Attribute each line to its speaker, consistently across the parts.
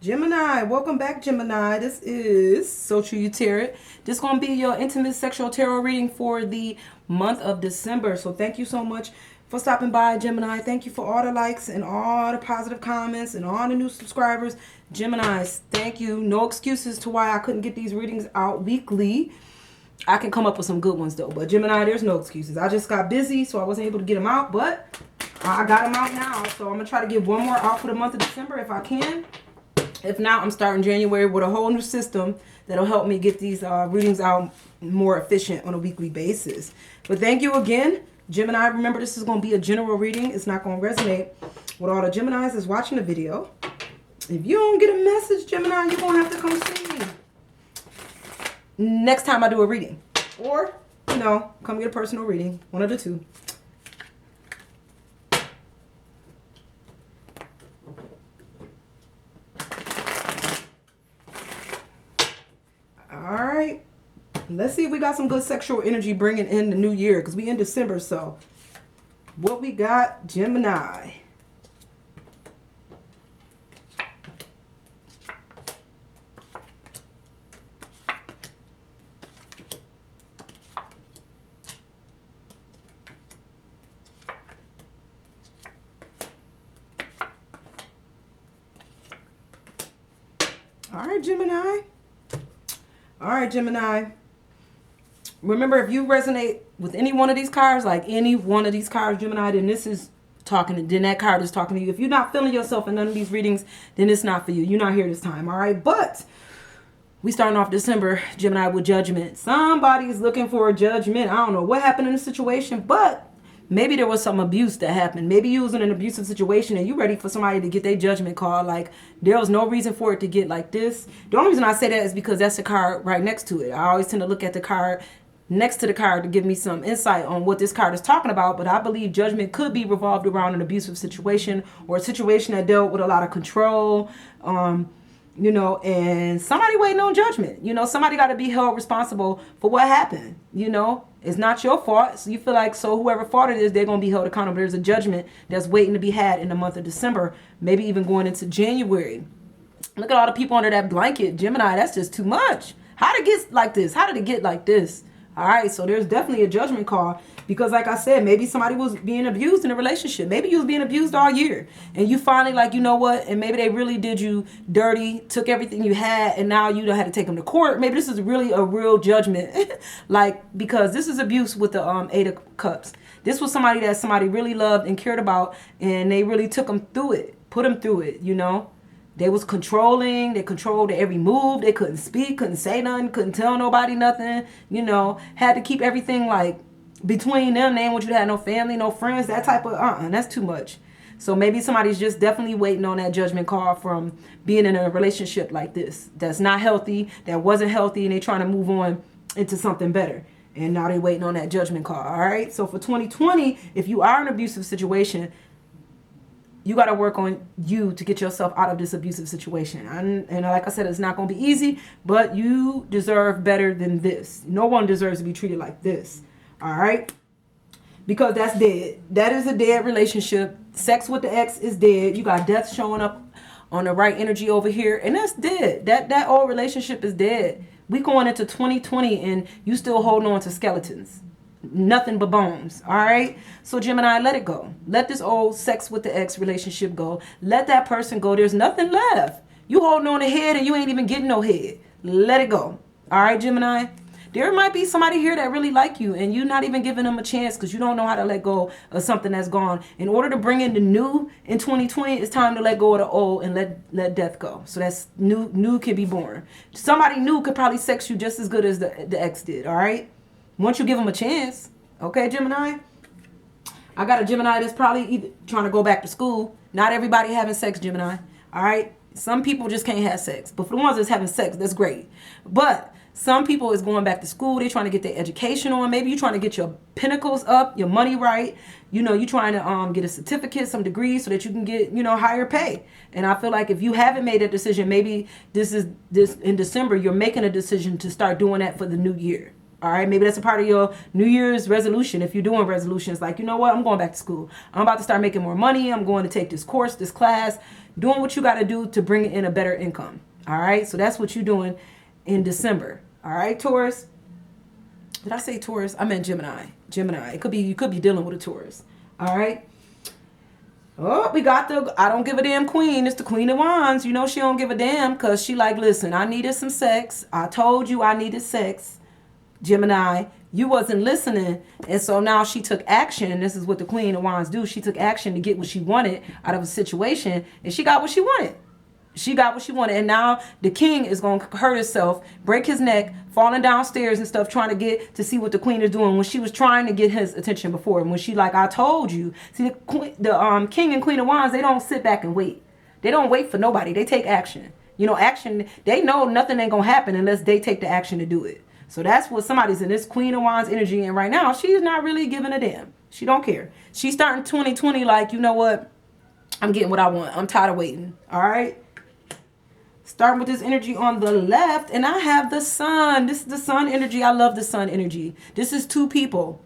Speaker 1: Gemini, welcome back, Gemini. This is So True You Tarot. This is going to be your intimate sexual tarot reading for the month of December. So thank you so much for stopping by, Gemini. Thank you for all the likes and all the positive comments and all the new subscribers. Geminis, thank you. No excuses to why I couldn't get these readings out weekly. I can come up with some good ones, though. But Gemini, there's no excuses. I just got busy, so I wasn't able to get them out. But I got them out now. So I'm going to try to get one more out for the month of December if I can. If not, I'm starting January with a whole new system that'll help me get these readings out more efficient on a weekly basis. But thank you again, Gemini. Remember, this is going to be a general reading. It's not going to resonate with all the Geminis that's watching the video. If you don't get a message, Gemini, you're going to have to come see me next time I do a reading. Or, come get a personal reading. One of the two. Alright, let's see if we got some good sexual energy bringing in the new year, because we in December. So what we got, Gemini? Alright, Gemini. All right, Gemini. Remember, if you resonate with any one of these cards, like any one of these cards, Gemini, then this is talking. Then that card is talking to you. If you're not feeling yourself in none of these readings, then it's not for you. You're not here this time. All right, but we starting off December, Gemini, with judgment. Somebody's looking for a judgment. I don't know what happened in the situation, but maybe there was some abuse that happened. Maybe you was in an abusive situation and you ready for somebody to get their judgment call. Like, there was no reason for it to get like this. The only reason I say that is because that's the card right next to it. I always tend to look at the card next to the card to give me some insight on what this card is talking about. But I believe judgment could be revolved around an abusive situation or a situation that dealt with a lot of control, and somebody waiting on judgment. Somebody got to be held responsible for what happened. It's not your fault. So you feel like, so whoever fault it is, they're going to be held accountable. There's a judgment that's waiting to be had in the month of December, maybe even going into January. Look at all the people under that blanket. Gemini, that's just too much. How did it get like this? How did it get like this? All right, so there's definitely a judgment call because, like I said, maybe somebody was being abused in a relationship. Maybe you was being abused all year, and you finally like, you know what? And maybe they really did you dirty, took everything you had, and now you had to take them to court. Maybe this is really a real judgment, because this is abuse with the Eight of Cups. This was somebody that somebody really loved and cared about, and they really took them through it, put them through it. They was controlling. They controlled every move. They couldn't speak, couldn't say nothing, couldn't tell nobody nothing. Had to keep everything like between them. They didn't want you to have no family, no friends, that type of, that's too much. So maybe somebody's just definitely waiting on that judgment call from being in a relationship like this. That's not healthy, that wasn't healthy, and they trying to move on into something better. And now they waiting on that judgment call, all right? So for 2020, if you are in an abusive situation, you got to work on you to get yourself out of this abusive situation. And like I said, it's not going to be easy, but you deserve better than this. No one deserves to be treated like this. All right? Because that's dead. That is a dead relationship. Sex with the ex is dead. You got death showing up on the right energy over here, and that's dead. That old relationship is dead. We going into 2020 and you still holding on to skeletons. Nothing but bones. All right, so Gemini, let it go. Let this old sex with the ex relationship go. Let that person go. There's nothing left. You holding on to head and you ain't even getting no head. Let it go. All right, Gemini. There might be somebody here that really like you and you're not even giving them a chance because you don't know how to let go of something that's gone. In order to bring in the new in 2020, it's time to let go of the old and let death go. So that's new can be born. Somebody new could probably sex you just as good as the ex did. All right. Once you give them a chance. Okay, Gemini? I got a Gemini that's probably either trying to go back to school. Not everybody having sex, Gemini. All right? Some people just can't have sex. But for the ones that's having sex, that's great. But some people is going back to school. They're trying to get their education on. Maybe you're trying to get your pinnacles up, your money right. You're trying to get a certificate, some degrees so that you can get, higher pay. And I feel like if you haven't made that decision, maybe this in December, you're making a decision to start doing that for the new year. All right, maybe that's a part of your New Year's resolution. If you're doing resolutions, like, you know what, I'm going back to school. I'm about to start making more money. I'm going to take this course, this class, doing what you got to do to bring in a better income. All right, so that's what you're doing in December. All right, Taurus. Did I say Taurus? I meant Gemini. Gemini. It could be, you could be dealing with a Taurus. All right. Oh, we got the I don't give a damn queen. It's the Queen of Wands. You know she don't give a damn because she like, listen, I needed some sex. I told you I needed sex. Gemini, you wasn't listening, and so now she took action. This is what the Queen of Wands do. She took action to get what she wanted out of a situation, and she got what she wanted. She got what she wanted, and now the king is going to hurt himself, break his neck, falling downstairs and stuff, trying to get to see what the queen is doing when she was trying to get his attention before. And when she like, I told you. See, the king and Queen of Wands, they don't sit back and wait. They don't wait for nobody. They take action. You know, action, they know nothing ain't going to happen unless they take the action to do it. So that's what somebody's in this Queen of Wands energy. And right now, she's not really giving a damn. She don't care. She's starting 2020 like, you know what? I'm getting what I want. I'm tired of waiting. All right. Starting with this energy on the left. And I have the sun. This is the sun energy. I love the sun energy. This is two people.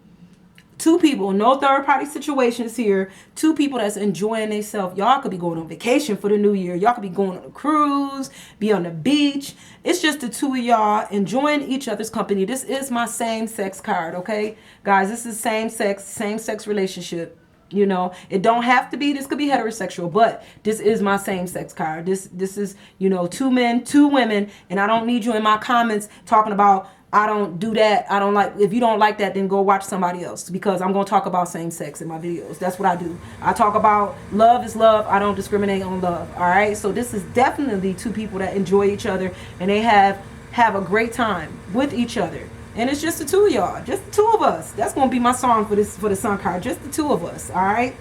Speaker 1: Two people, no third party situations here. Two people that's enjoying themselves. Y'all could be going on vacation for the new year. Y'all could be going on a cruise, be on the beach. It's just the two of y'all enjoying each other's company. This is my same sex card, okay? Guys, this is same sex relationship. You know, it don't have to be, this could be heterosexual, but this is my same sex card. This is, you know, two men, two women, and I don't need you in my comments talking about I don't do that. I don't like, if you don't like that, then go watch somebody else, because I'm going to talk about same sex in my videos. That's what I do. I talk about love is love. I don't discriminate on love. All right. So this is definitely two people that enjoy each other, and they have a great time with each other. And it's just the two of y'all, just the two of us. That's going to be my song for the sun card. Just the two of us. All right.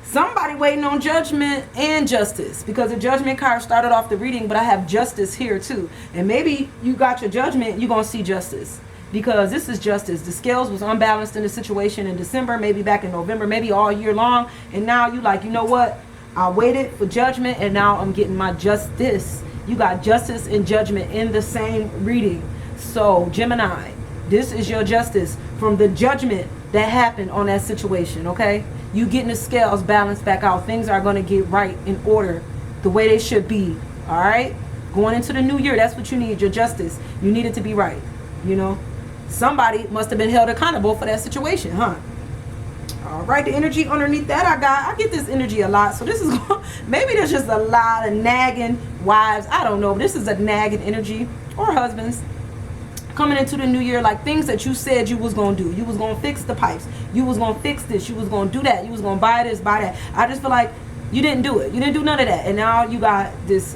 Speaker 1: Somebody waiting on judgment and justice, because the judgment card started off the reading, but I have justice here too. And maybe you got your judgment, you're going to see justice, because this is justice. The scales was unbalanced in the situation in December, maybe back in November, maybe all year long. And now you like, you know what? I waited for judgment and now I'm getting my justice. You got justice and judgment in the same reading. So Gemini, this is your justice from the judgment that happened on that situation, okay? You getting the scales balanced back out. Things are going to get right in order the way they should be. All right. Going into the new year, that's what you need. Your justice. You need it to be right. You know, somebody must have been held accountable for that situation, huh? All right. The energy underneath that I get this energy a lot. So this is maybe there's just a lot of nagging wives. I don't know. This is a nagging energy, or husbands coming into the new year, like things that you said you was going to do. You was going to fix the pipes. You was going to fix this. You was going to do that. You was going to buy this, buy that. I just feel like you didn't do it. You didn't do none of that. And now you got this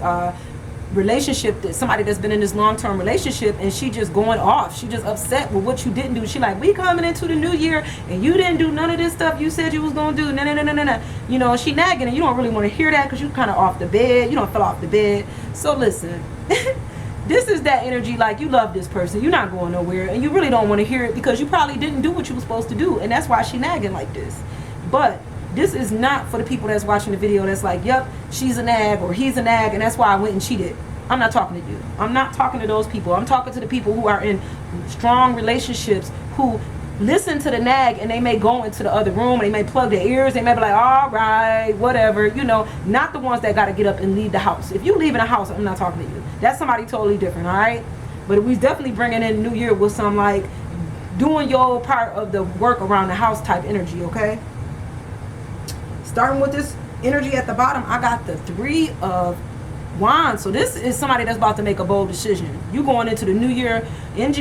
Speaker 1: relationship, that somebody that's been in this long-term relationship, and she just going off. She just upset with what you didn't do. She like, we coming into the new year and you didn't do none of this stuff you said you was going to do. No. You know, she nagging, and you don't really want to hear that because you kind of off the bed. You don't fell off the bed. So listen. This is that energy, like you love this person, you're not going nowhere, and you really don't want to hear it because you probably didn't do what you were supposed to do, and that's why she nagging like this. But this is not for the people that's watching the video that's like, yep, she's a nag or he's a nag, and that's why I went and cheated. I'm not talking to you. I'm not talking to those people. I'm talking to the people who are in strong relationships, who listen to the nag, and they may go into the other room, and they may plug their ears, they may be like, all right, whatever, you know, not the ones that got to get up and leave the house. If you leave in the house, I'm not talking to you. That's somebody totally different, all right? But we definitely bringing in New Year with some like doing your part of the work around the house type energy, okay? Starting with this energy at the bottom, I got the Three of Wands. So this is somebody that's about to make a bold decision. You going into the new year in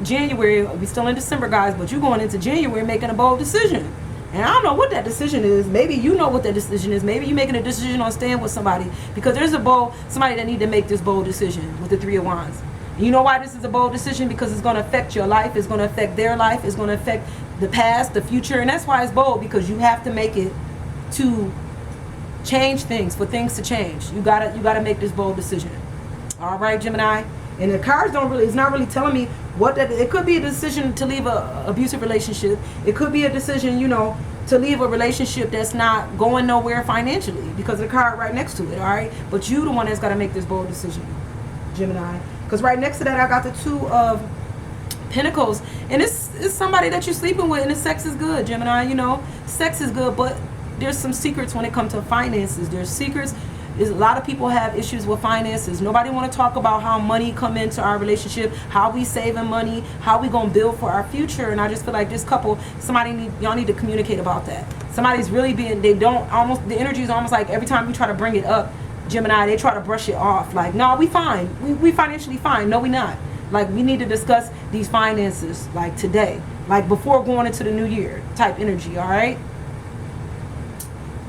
Speaker 1: January. We still in December, guys, but you going into January making a bold decision. And I don't know what that decision is. Maybe you know what that decision is. Maybe you're making a decision on staying with somebody, because there's somebody that need to make this bold decision with the Three of Wands. And you know why this is a bold decision? Because it's going to affect your life. It's going to affect their life. It's going to affect the past, the future. And that's why it's bold, because you have to make it to change things, for things to change. You gotta make this bold decision. All right, Gemini. And the cards it's not really telling me what that. It could be a decision to leave a abusive relationship. It could be a decision, you know, to leave a relationship that's not going nowhere financially, because of the card right next to it. All right, but you the one that's got to make this bold decision, Gemini. Because right next to that, I got the Two of Pentacles, and it's somebody that you're sleeping with, and the sex is good, Gemini. You know, sex is good, but there's some secrets when it comes to finances. There's secrets. There's a lot of people have issues with finances. Nobody want to talk about how money come into our relationship, how we saving money, how we gonna build for our future. And I just feel like this couple, y'all need to communicate about that. Somebody's really being, the energy is almost like every time you try to bring it up, Gemini, they try to brush it off. Like, no, we fine. We financially fine. No, we not. Like, we need to discuss these finances, like, today. Like, before going into the new year type energy, all right?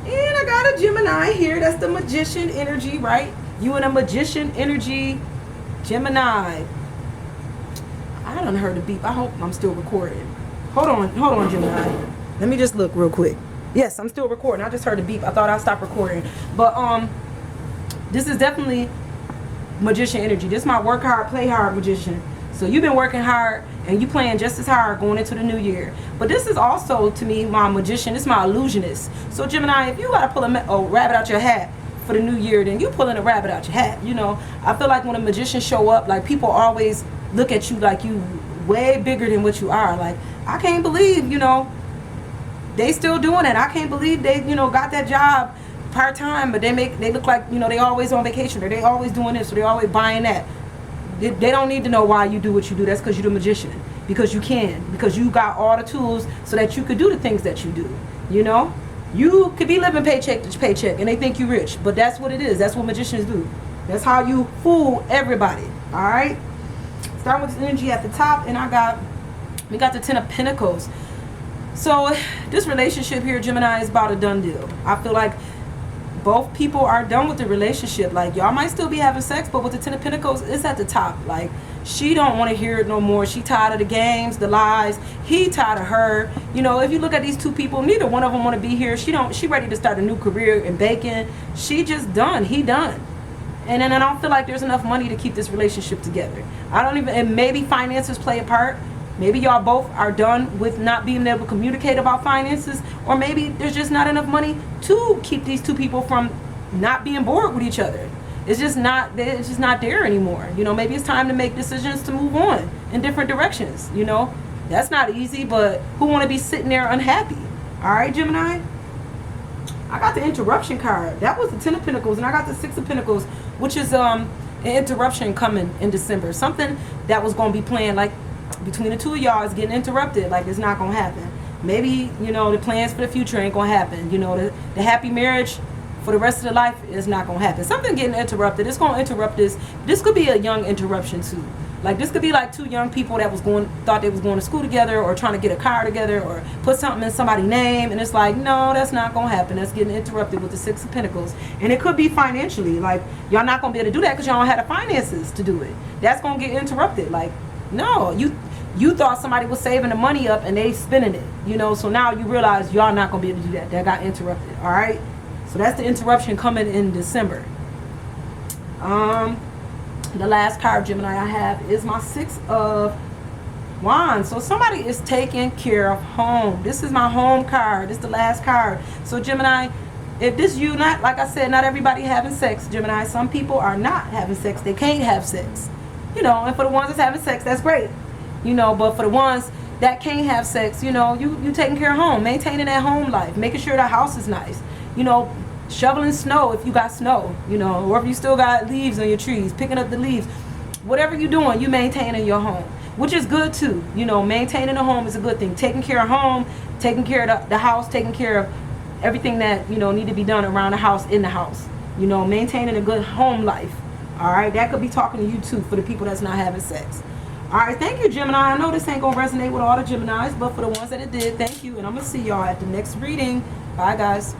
Speaker 1: And I got a Gemini here. That's the Magician energy, right? You and a Magician energy, Gemini. I done heard a beep. I hope I'm still recording. Hold on, Gemini. Let me just look real quick. Yes, I'm still recording. I just heard a beep. I thought I stopped recording. But this is definitely Magician energy. This is my work hard, play hard Magician. So you've been working hard and you playing just as hard going into the new year. But this is also, to me, my Magician. This is my illusionist. So Gemini, if you got to pull a rabbit out your hat for the new year, then you pulling a rabbit out your hat. You know, I feel like when a magician show up, like, people always look at you like you way bigger than what you are. Like, I can't believe, you know, they still doing it. I can't believe they, you know, got that job part-time, but they look like, you know, they always on vacation, or they always doing this, or they always buying that. They don't need to know why you do what you do. That's because you're the magician. Because you can. Because you got all the tools so that you could do the things that you do. You know? You could be living paycheck to paycheck and they think you rich. But that's what it is. That's what magicians do. That's how you fool everybody. Alright? Starting with this energy at the top. And we got the Ten of Pentacles. So this relationship here, Gemini, is about a done deal. I feel like both people are done with the relationship. Like, y'all might still be having sex, but with the Ten of Pentacles, it's at the top. Like, she don't want to hear it no more. She tired of the games, the lies. He tired of her. You know, if you look at these two people, neither one of them want to be here. She ready to start a new career in baking. She just done. He done. And then I don't feel like there's enough money to keep this relationship together. And maybe finances play a part. Maybe y'all both are done with not being able to communicate about finances, or maybe there's just not enough money to keep these two people from not being bored with each other. It's just not there anymore. You know, maybe it's time to make decisions to move on in different directions. You know, that's not easy, but who want to be sitting there unhappy? All right, Gemini. I got the interruption card. That was the Ten of Pentacles, and I got the Six of Pentacles, which is an interruption coming in December. Something that was going to be planned, like, between the two of y'all is getting interrupted. Like, it's not gonna happen. Maybe, you know, the plans for the future ain't gonna happen. You know, the happy marriage for the rest of the life is not gonna happen. Something getting interrupted. It's gonna interrupt this. This could be a young interruption too. Like, this could be like two young people that thought they was going to school together, or trying to get a car together, or put something in somebody's name, and it's like, no, that's not gonna happen. That's getting interrupted with the Six of Pentacles. And it could be financially. Like, y'all not gonna be able to do that because y'all don't have the finances to do it. That's gonna get interrupted. Like, no, you thought somebody was saving the money up and they spending it, you know, so now you realize y'all not gonna be able to do that. That got interrupted. All right, so that's the interruption coming in December. The last card, Gemini, I have is my Six of Wands. So somebody is taking care of home. This is my home card. This is the last card. So Gemini, if this you, not, like I said, not everybody having sex, Gemini. Some people are not having sex. They can't have sex, you know. And for the ones that's having sex, that's great, you know. But for the ones that can't have sex, you know, you taking care of home, maintaining that home life, making sure the house is nice, you know, shoveling snow if you got snow, you know, or if you still got leaves on your trees, picking up the leaves. Whatever you're doing, you maintaining your home, which is good too. You know, maintaining a home is a good thing. Taking care of home, taking care of the house, taking care of everything that, you know, need to be done around the house, in the house, you know, maintaining a good home life. All right, that could be talking to you too, for the people that's not having sex. All right, thank you, Gemini. I know this ain't gonna resonate with all the Geminis, but for the ones that it did, thank you, and I'm gonna see y'all at the next reading. Bye, guys.